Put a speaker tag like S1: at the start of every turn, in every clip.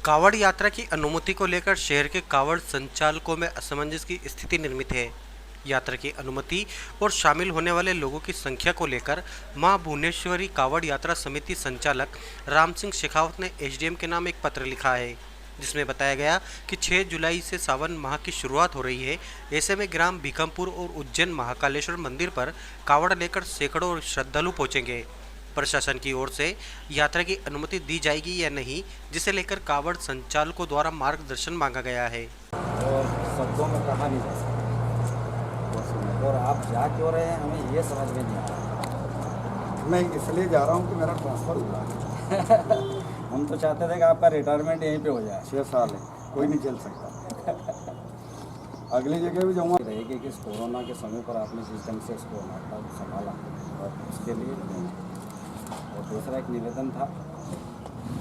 S1: कावड़ यात्रा की अनुमति को लेकर शहर के कावड़ संचालकों में असमंजस की स्थिति निर्मित है। यात्रा की अनुमति और शामिल होने वाले लोगों की संख्या को लेकर मां भुवनेश्वरी कावड़ यात्रा समिति संचालक राम सिंह शेखावत ने एसडीएम के नाम एक पत्र लिखा है, जिसमें बताया गया कि 6 जुलाई से सावन माह की शुरुआत हो रही है। ऐसे में ग्राम भीकमपुर और उज्जैन महाकालेश्वर मंदिर पर कावड़ लेकर सैकड़ों श्रद्धालु पहुंचेंगे। प्रशासन की ओर से यात्रा की अनुमति दी जाएगी या नहीं, जिसे लेकर कावड़ संचालकों द्वारा मार्गदर्शन मांगा गया है।
S2: और शब्दों में कहा नहीं जा सकता और आप जा क्यों रहे हैं हमें ये समझ में नहीं आ रहा।
S3: मैं इसलिए जा रहा हूँ कि मेरा ट्रांसफ़र हुआ है।
S2: हम तो चाहते थे कि आपका रिटायरमेंट यहीं पे हो जाए।
S3: 6 साल है, कोई नहीं चल सकता। अगली जगह भी जाऊँगा।
S2: रहेगी कि इस कोरोना के समय पर आपने जिस ढंग से इसको नाटक संभाला और उसके लिए और दूसरा एक निवेदन था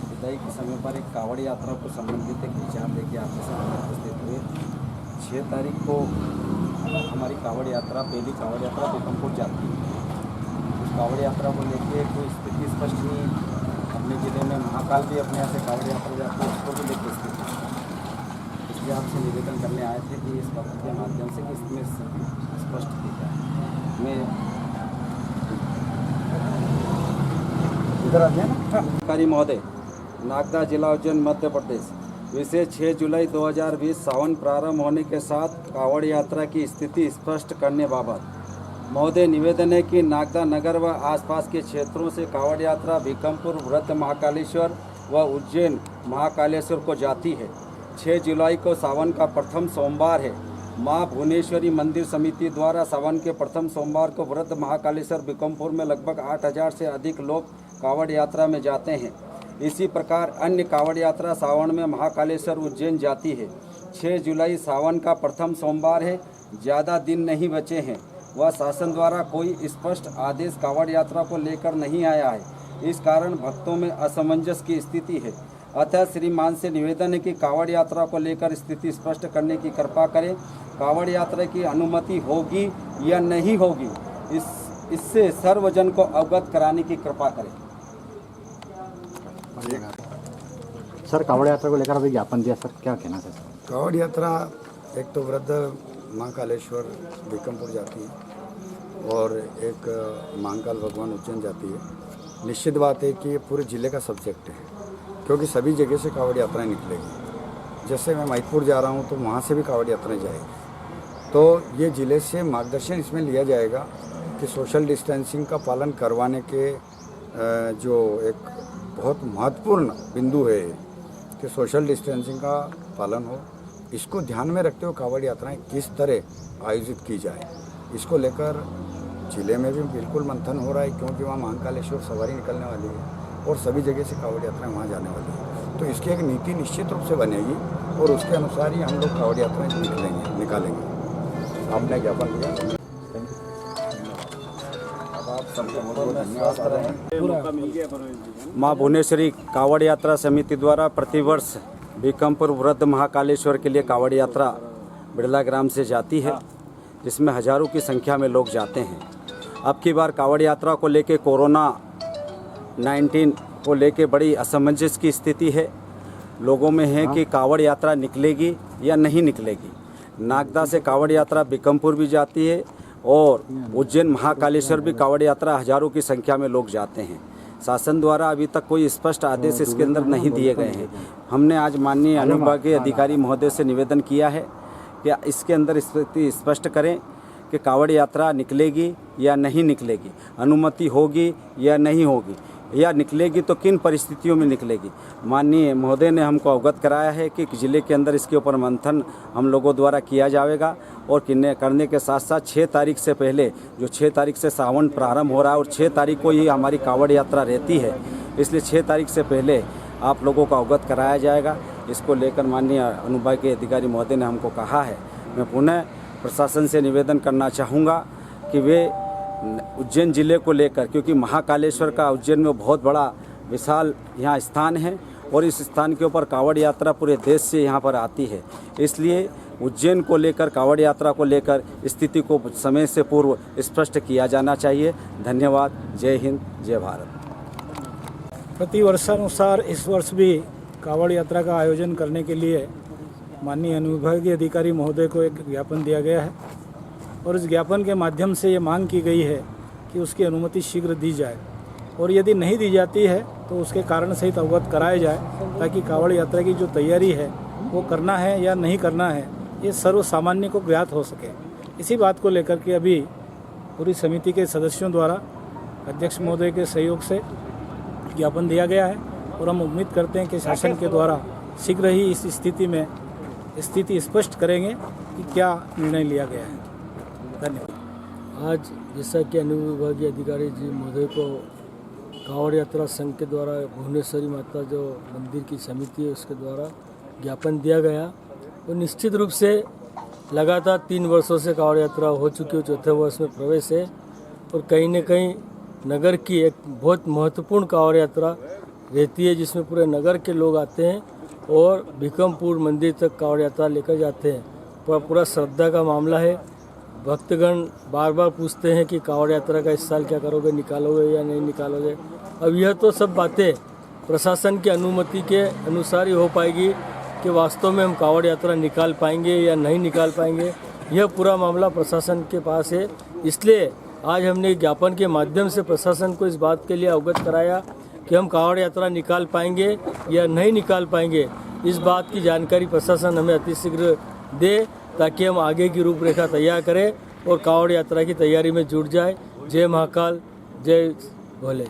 S2: विदाई के समय पर एक कावड़ यात्रा को संबंधित एक विचार लेके आपके सामने उपस्थित हुए। 6 तारीख को हमारी कावड़ यात्रा पहली कावड़ यात्रा भीकमपुर जाती है। उस कावड़ यात्रा को लेके कोई स्थिति स्पष्ट नहीं। अपने ज़िले में महाकाल भी अपने यहाँ से कावड़ यात्रा जाती है, उसको भी लेकर स्थिति, इसलिए आपसे निवेदन करने आए थे कि इस पत्र के माध्यम से कि इसमें स्पष्ट की जाए। मैं
S3: इधर आ जाए ना।
S2: अधिकारी महोदय, नागदा जिला उज्जैन मध्य प्रदेश, विशेष 6 जुलाई 2020 सावन प्रारंभ होने के साथ कावड़ यात्रा की स्थिति स्पष्ट करने बाबत महोदय निवेदन है कि नागदा नगर व आसपास के क्षेत्रों से कावड़ यात्रा भीकमपुर वृद्ध महाकालेश्वर व उज्जैन महाकालेश्वर को जाती है। 6 जुलाई को सावन का प्रथम सोमवार है। मां भुवनेश्वरी मंदिर समिति द्वारा सावन के प्रथम सोमवार को वृद्ध महाकालेश्वर भीकमपुर में लगभग 8000 से अधिक लोग कावड़ यात्रा में जाते हैं। इसी प्रकार अन्य कावड़ यात्रा सावन में महाकालेश्वर उज्जैन जाती है। 6 जुलाई सावन का प्रथम सोमवार है, ज़्यादा दिन नहीं बचे हैं। वह शासन द्वारा कोई स्पष्ट आदेश कावड़ यात्रा को लेकर नहीं आया है। इस कारण भक्तों में असमंजस की स्थिति है। अतः श्रीमान से निवेदन है कि कावड़ यात्रा को लेकर स्थिति स्पष्ट करने की कृपा करें। कावड़ यात्रा की अनुमति होगी या नहीं होगी, इससे सर्वजन को अवगत कराने की कृपा करें।
S4: सर, कावड़ यात्रा को लेकर अभी ज्ञापन दिया, सर क्या कहना है?
S3: कावड़ यात्रा एक तो वृद्ध महाकालेश्वर भीकमपुर जाती है और एक महाकाल भगवान उज्जैन जाती है। निश्चित बात है कि ये पूरे ज़िले का सब्जेक्ट है, क्योंकि सभी जगह से कावड़ यात्राएं निकलेगी। जैसे मैं महिदपुर जा रहा हूँ तो वहाँ से भी कावड़ यात्राएं जाएगी। तो ये ज़िले से मार्गदर्शन इसमें लिया जाएगा कि सोशल डिस्टेंसिंग का पालन करवाने के जो एक बहुत महत्वपूर्ण बिंदु है कि सोशल डिस्टेंसिंग का पालन हो। इसको ध्यान में रखते हुए कावड़ यात्राएं किस तरह आयोजित की जाए, इसको लेकर ज़िले में भी बिल्कुल मंथन हो रहा है, क्योंकि वहाँ महाकालेश्वर सवारी निकलने वाली है और सभी जगह से कावड़ यात्राएं वहाँ जाने वाली है। तो इसकी एक नीति निश्चित रूप से बनेगी और उसके अनुसार ही हम लोग कावड़ यात्राएं निकालेंगे। आपने ज्ञापन दिया।
S2: मां भुवनेश्वरी कावड़ यात्रा समिति द्वारा प्रतिवर्ष भीकमपुर वृद्ध महाकालेश्वर के लिए कावड़ यात्रा बिड़ला ग्राम से जाती है, जिसमें हजारों की संख्या में लोग जाते हैं। अब की बार कावड़ यात्रा को लेके कोरोना 19 को लेके बड़ी असमंजस की स्थिति है। लोगों में है कि कावड़ यात्रा निकलेगी या नहीं निकलेगी। नागदा से कावड़ यात्रा भीकमपुर भी जाती है और उज्जैन महाकालेश्वर भी कावड़ यात्रा हजारों की संख्या में लोग जाते हैं। शासन द्वारा अभी तक कोई स्पष्ट आदेश इसके अंदर नहीं दिए गए हैं। हमने आज माननीय अनुविभागीय अधिकारी महोदय से निवेदन किया है कि इसके अंदर स्थिति स्पष्ट करें कि कावड़ यात्रा निकलेगी या नहीं निकलेगी, अनुमति होगी या नहीं होगी, या निकलेगी तो किन परिस्थितियों में निकलेगी। माननीय महोदय ने हमको अवगत कराया है कि ज़िले के अंदर इसके ऊपर मंथन हम लोगों द्वारा किया जाएगा और करने के साथ साथ 6 तारीख से पहले, जो 6 तारीख से सावन प्रारंभ हो रहा है और 6 तारीख को ही हमारी कावड़ यात्रा रहती है, इसलिए 6 तारीख से पहले आप लोगों को अवगत कराया जाएगा। इसको लेकर माननीय अनुविभागीय अधिकारी महोदय ने हमको कहा है। मैं पुनः प्रशासन से निवेदन करना चाहूँगा कि वे उज्जैन ज़िले को लेकर, क्योंकि महाकालेश्वर का उज्जैन में बहुत बड़ा विशाल यहाँ स्थान है और इस स्थान के ऊपर कावड़ यात्रा पूरे देश से यहाँ पर आती है, इसलिए उज्जैन को लेकर कावड़ यात्रा को लेकर स्थिति को समय से पूर्व स्पष्ट किया जाना चाहिए। धन्यवाद। जय हिंद, जय भारत।
S5: प्रतिवर्षानुसार इस वर्ष भी कावड़ यात्रा का आयोजन करने के लिए माननीय अनुविभागीय अधिकारी महोदय को एक ज्ञापन दिया गया है और इस ज्ञापन के माध्यम से ये मांग की गई है कि उसकी अनुमति शीघ्र दी जाए और यदि नहीं दी जाती है तो उसके कारण सहित अवगत कराया जाए ताकि कावड़ यात्रा की जो तैयारी है वो करना है या नहीं करना है ये सर्व सामान्य को ज्ञात हो सके। इसी बात को लेकर के अभी पूरी समिति के सदस्यों द्वारा अध्यक्ष महोदय के सहयोग से ज्ञापन दिया गया है और हम उम्मीद करते हैं कि शासन के द्वारा शीघ्र ही इस स्थिति स्पष्ट करेंगे कि क्या निर्णय लिया गया है। धन्यवाद।
S6: आज जैसा कि अनुविभागीय अधिकारी जी महोदय को कावड़ यात्रा संघ के द्वारा भुवनेश्वरी माता जो मंदिर की समिति है उसके द्वारा ज्ञापन दिया गया, वो निश्चित रूप से लगातार 3 वर्षों से कावड़ यात्रा हो चुकी है, चौथे वर्ष में प्रवेश है और कहीं न कहीं नगर की एक बहुत महत्वपूर्ण कावड़ यात्रा रहती है जिसमें पूरे नगर के लोग आते हैं और भीकमपुर मंदिर तक कावड़ यात्रा लेकर जाते हैं। पूरा श्रद्धा का मामला है। भक्तगण बार बार पूछते हैं कि कावड़ यात्रा का इस साल क्या करोगे, निकालोगे या नहीं निकालोगे। अब यह तो सब बातें प्रशासन की अनुमति के अनुसार ही हो पाएगी कि वास्तव में हम कावड़ यात्रा निकाल पाएंगे या नहीं निकाल पाएंगे। यह पूरा मामला प्रशासन के पास है। इसलिए आज हमने ज्ञापन के माध्यम से प्रशासन को इस बात के लिए अवगत कराया कि हम कावड़ यात्रा निकाल पाएंगे या नहीं निकाल पाएंगे। इस बात की जानकारी प्रशासन हमें अतिशीघ्र दे ताकि हम आगे की रूपरेखा तैयार करें और कावड़ यात्रा की तैयारी में जुट जाए। जय महाकाल, जय भोले।